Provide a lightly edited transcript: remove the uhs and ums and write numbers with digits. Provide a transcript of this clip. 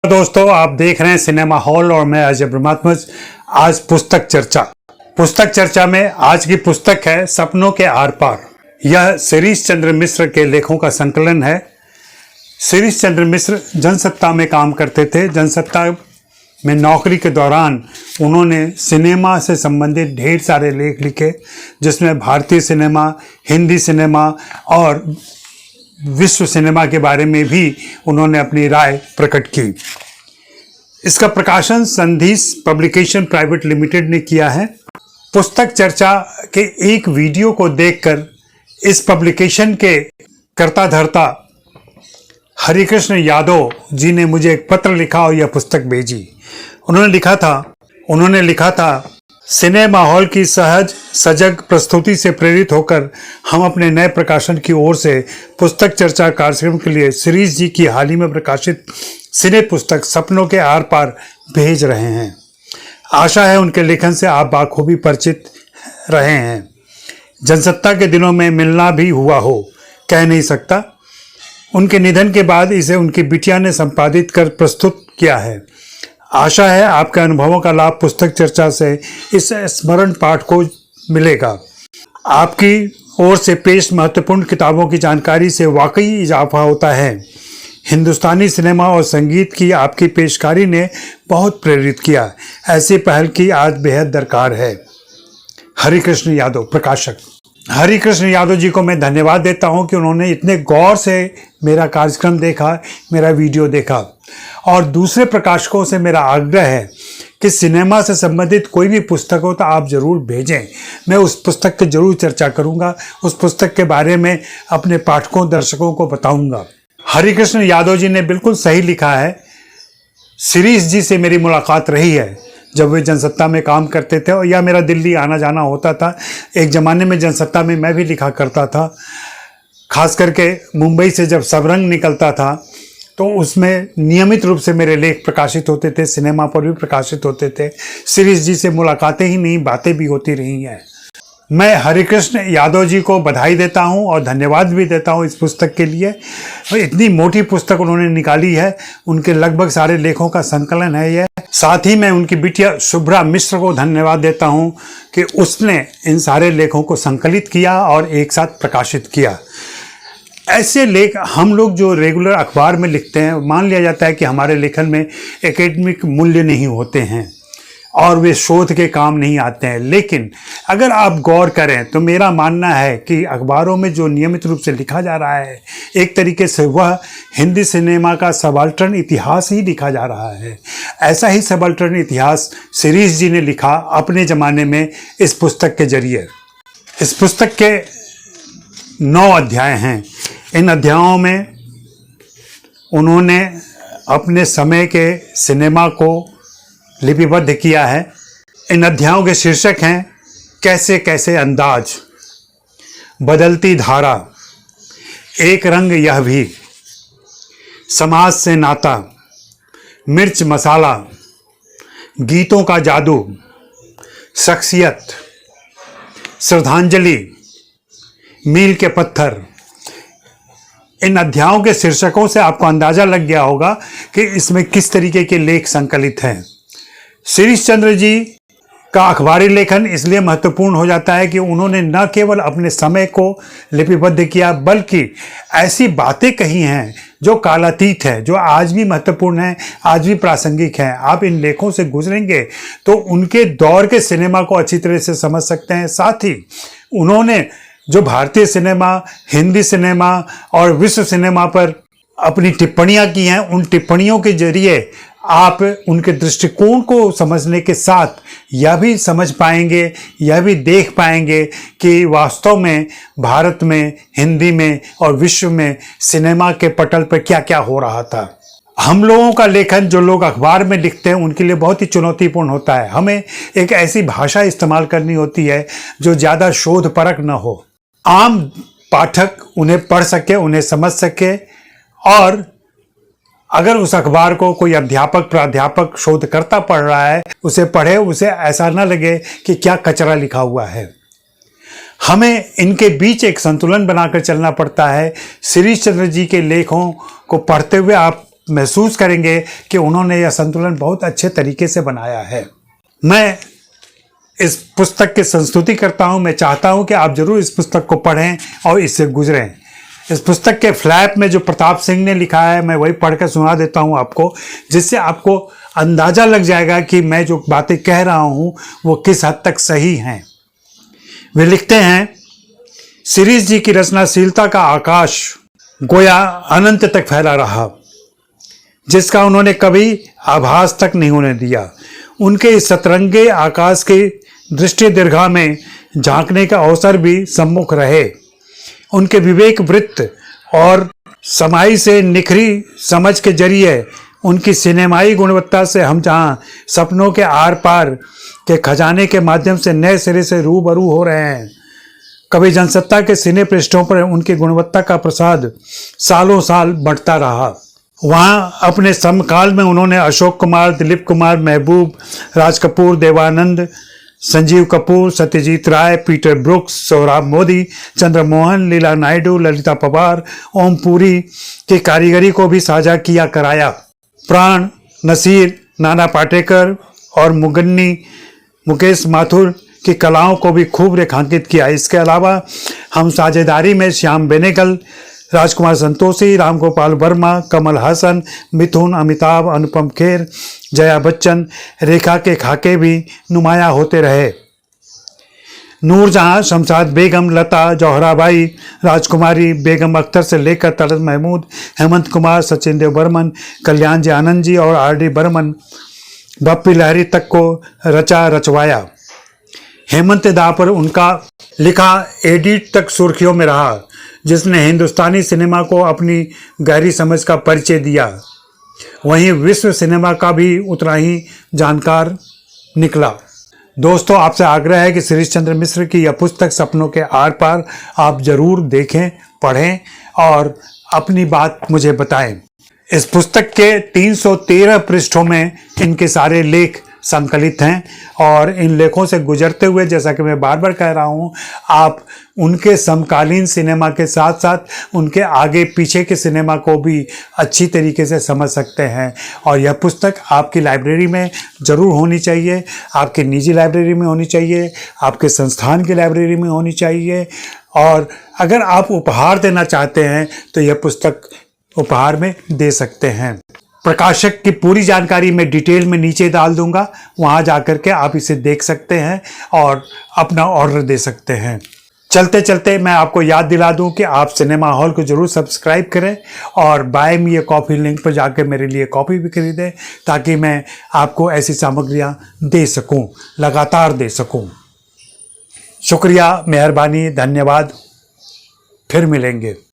दोस्तों, आप देख रहे हैं सिनेमा हॉल और मैं अजय ब्रह्मात्मज। आज पुस्तक चर्चा में आज की पुस्तक है सपनों के आर पार। यह शिरीष चंद्र मिश्र के लेखों का संकलन है। शिरीष चंद्र मिश्र जनसत्ता में काम करते थे। जनसत्ता में नौकरी के दौरान उन्होंने सिनेमा से संबंधित ढेर सारे लेख लिखे, जिसमें भारतीय सिनेमा, हिंदी सिनेमा और विश्व सिनेमा के बारे में भी उन्होंने अपनी राय प्रकट की। इसका प्रकाशन संधीश पब्लिकेशन प्राइवेट लिमिटेड ने किया है। पुस्तक चर्चा के एक वीडियो को देखकर इस पब्लिकेशन के कर्ता धर्ता हरिकृष्ण यादव जी ने मुझे एक पत्र लिखा और यह पुस्तक भेजी। उन्होंने लिखा था, सिनेमा हॉल की सहज सजग प्रस्तुति से प्रेरित होकर हम अपने नए प्रकाशन की ओर से पुस्तक चर्चा कार्यक्रम के लिए शिरीष जी की हाल ही में प्रकाशित सिने पुस्तक सपनों के आर पार भेज रहे हैं। आशा है उनके लेखन से आप बाखूबी परिचित रहे हैं। जनसत्ता के दिनों में मिलना भी हुआ हो, कह नहीं सकता। उनके निधन के बाद इसे उनकी बिटिया ने संपादित कर प्रस्तुत किया है। आशा है आपके अनुभवों का लाभ पुस्तक चर्चा से इस स्मरण पाठ को मिलेगा। आपकी ओर से पेश महत्वपूर्ण किताबों की जानकारी से वाकई इजाफा होता है। हिंदुस्तानी सिनेमा और संगीत की आपकी पेशकारी ने बहुत प्रेरित किया। ऐसी पहल की आज बेहद दरकार है। हरिकृष्ण यादव, प्रकाशक। हरिकृष्ण यादव जी को मैं धन्यवाद देता हूं कि उन्होंने इतने गौर से मेरा कार्यक्रम देखा, मेरा वीडियो देखा। और दूसरे प्रकाशकों से मेरा आग्रह है कि सिनेमा से संबंधित कोई भी पुस्तक हो तो आप ज़रूर भेजें। मैं उस पुस्तक की जरूर चर्चा करूंगा, उस पुस्तक के बारे में अपने पाठकों दर्शकों को बताऊंगा। हरिकृष्ण यादव जी ने बिल्कुल सही लिखा है। शिरीष जी से मेरी मुलाकात रही है जब वे जनसत्ता में काम करते थे और या मेरा दिल्ली आना जाना होता था। एक ज़माने में जनसत्ता में मैं भी लिखा करता था, खास करके मुंबई से जब सबरंग निकलता था तो उसमें नियमित रूप से मेरे लेख प्रकाशित होते थे, सिनेमा पर भी प्रकाशित होते थे। शिरीष जी से मुलाकातें ही नहीं, बातें भी होती रही हैं। मैं हरिकृष्ण यादव जी को बधाई देता हूं और धन्यवाद भी देता हूं इस पुस्तक के लिए। इतनी मोटी पुस्तक उन्होंने निकाली है, उनके लगभग सारे लेखों का संकलन है यह। साथ ही मैं उनकी बिटिया शुभ्रा मिश्र को धन्यवाद देता हूं कि उसने इन सारे लेखों को संकलित किया और एक साथ प्रकाशित किया। ऐसे लेख हम लोग जो रेगुलर अखबार में लिखते हैं, मान लिया जाता है कि हमारे लेखन में एकेडमिक मूल्य नहीं होते हैं और वे शोध के काम नहीं आते हैं। लेकिन अगर आप गौर करें तो मेरा मानना है कि अखबारों में जो नियमित रूप से लिखा जा रहा है, एक तरीके से वह हिंदी सिनेमा का सबाल्टर्न इतिहास ही लिखा जा रहा है। ऐसा ही सबाल्टर्न इतिहास शिरीष जी ने लिखा अपने ज़माने में इस पुस्तक के जरिए। इस पुस्तक के 9 अध्याय हैं। इन अध्यायों में उन्होंने अपने समय के सिनेमा को लिपिबद्ध किया है। इन अध्यायों के शीर्षक हैं कैसे कैसे अंदाज, बदलती धारा, एक रंग यह भी, समाज से नाता, मिर्च मसाला, गीतों का जादू, शख्सियत, श्रद्धांजलि, मील के पत्थर। इन अध्यायों के शीर्षकों से आपको अंदाजा लग गया होगा कि इसमें किस तरीके के लेख संकलित हैं। शिरीष चंद्र जी का अखबारी लेखन इसलिए महत्वपूर्ण हो जाता है कि उन्होंने न केवल अपने समय को लिपिबद्ध किया, बल्कि ऐसी बातें कही हैं जो कालातीत है, जो आज भी महत्वपूर्ण है, आज भी प्रासंगिक है। आप इन लेखों से गुजरेंगे तो उनके दौर के सिनेमा को अच्छी तरह से समझ सकते हैं। साथ ही उन्होंने जो भारतीय सिनेमा, हिंदी सिनेमा और विश्व सिनेमा पर अपनी टिप्पणियां की हैं, उन टिप्पणियों के जरिए आप उनके दृष्टिकोण को समझने के साथ यह भी समझ पाएंगे, यह भी देख पाएंगे कि वास्तव में भारत में, हिंदी में और विश्व में सिनेमा के पटल पर क्या क्या हो रहा था। हम लोगों का लेखन, जो लोग अखबार में लिखते हैं, उनके लिए बहुत ही चुनौतीपूर्ण होता है। हमें एक ऐसी भाषा इस्तेमाल करनी होती है जो ज़्यादा शोध परक न हो, आम पाठक उन्हें पढ़ सके, उन्हें समझ सके। और अगर उस अखबार को कोई अध्यापक, प्राध्यापक, शोधकर्ता पढ़ रहा है, उसे पढ़े, उसे ऐसा न लगे कि क्या कचरा लिखा हुआ है। हमें इनके बीच एक संतुलन बनाकर चलना पड़ता है। शिरीष चंद्र जी के लेखों को पढ़ते हुए आप महसूस करेंगे कि उन्होंने यह संतुलन बहुत अच्छे तरीके से बनाया है। मैं इस पुस्तक की संस्तुति करता हूं। मैं चाहता हूं कि आप जरूर इस पुस्तक को पढ़ें और इससे गुजरें। इस पुस्तक के फ्लैप में जो प्रताप सिंह ने लिखा है, मैं वही पढ़कर सुना देता हूं आपको, जिससे आपको अंदाजा लग जाएगा कि मैं जो बातें कह रहा हूं वो किस हद तक सही हैं। वे लिखते हैं, शिरीष जी की रचनाशीलता का आकाश गोया अनंत तक फैला रहा, जिसका उन्होंने कभी आभास तक नहीं होने दिया। उनके इस सतरंगे आकाश की दृष्टि दीर्घा में झांकने का अवसर भी सम्मुख रहे। उनके विवेक वृत्त और समाई से निखरी समझ के जरिए उनकी सिनेमाई गुणवत्ता से हम जहाँ सपनों के आर पार के खजाने के माध्यम से नए सिरे से रूबरू हो रहे हैं, कभी जनसत्ता के सिने पृष्ठों पर उनकी गुणवत्ता का प्रसाद सालों साल बढ़ता रहा। वहाँ अपने समकाल में उन्होंने अशोक कुमार, दिलीप कुमार, महबूब, राज कपूर, देवानंद, संजीव कपूर, सत्यजीत राय, पीटर ब्रुक्स, सोहराब मोदी, चंद्रमोहन, लीला नायडू, ललिता पवार, ओम पुरी की कारीगरी को भी साझा किया कराया। प्राण, नसीर, नाना पाटेकर और मुकेश माथुर की कलाओं को भी खूब रेखांकित किया। इसके अलावा हम साझेदारी में श्याम बेनेगल, राजकुमार संतोषी, राम गोपाल वर्मा, कमल हासन, मिथुन, अमिताभ, अनुपम खेर, जया बच्चन, रेखा के खाके भी नुमाया होते रहे। नूरजहां, शमशाद बेगम, लता, जौहराबाई, राजकुमारी, बेगम अख्तर से लेकर तलत महमूद, हेमंत कुमार, सचिन देव बर्मन, कल्याण जी आनंद जी और आर.डी. बर्मन, बप्पी लहरी तक को रचा रचवाया। हेमंत दा पर उनका लिखा एडिट तक सुर्खियों में रहा, जिसने हिंदुस्तानी सिनेमा को अपनी गहरी समझ का परिचय दिया। वहीं विश्व सिनेमा का भी उतना ही जानकार निकला। दोस्तों, आपसे आग्रह है कि शिरीष चंद्र मिश्र की यह पुस्तक सपनों के आर पार आप जरूर देखें, पढ़ें और अपनी बात मुझे बताएं। इस पुस्तक के 313 पृष्ठों में इनके सारे लेख संकलित हैं और इन लेखों से गुजरते हुए, जैसा कि मैं बार बार कह रहा हूं, आप उनके समकालीन सिनेमा के साथ साथ उनके आगे पीछे के सिनेमा को भी अच्छी तरीके से समझ सकते हैं। और यह पुस्तक आपकी लाइब्रेरी में ज़रूर होनी चाहिए, आपकी निजी लाइब्रेरी में होनी चाहिए, आपके संस्थान की लाइब्रेरी में होनी चाहिए। और अगर आप उपहार देना चाहते हैं तो यह पुस्तक उपहार में दे सकते हैं। प्रकाशक की पूरी जानकारी मैं डिटेल में नीचे डाल दूंगा, वहां जाकर के आप इसे देख सकते हैं और अपना ऑर्डर दे सकते हैं। चलते चलते मैं आपको याद दिला दूं कि आप सिनेमा हॉल को जरूर सब्सक्राइब करें और buy me a coffee link पर जाकर मेरे लिए कॉफ़ी भी खरीदें, ताकि मैं आपको ऐसी सामग्रियां दे सकूं, लगातार दे सकूं। शुक्रिया, मेहरबानी, धन्यवाद। फिर मिलेंगे।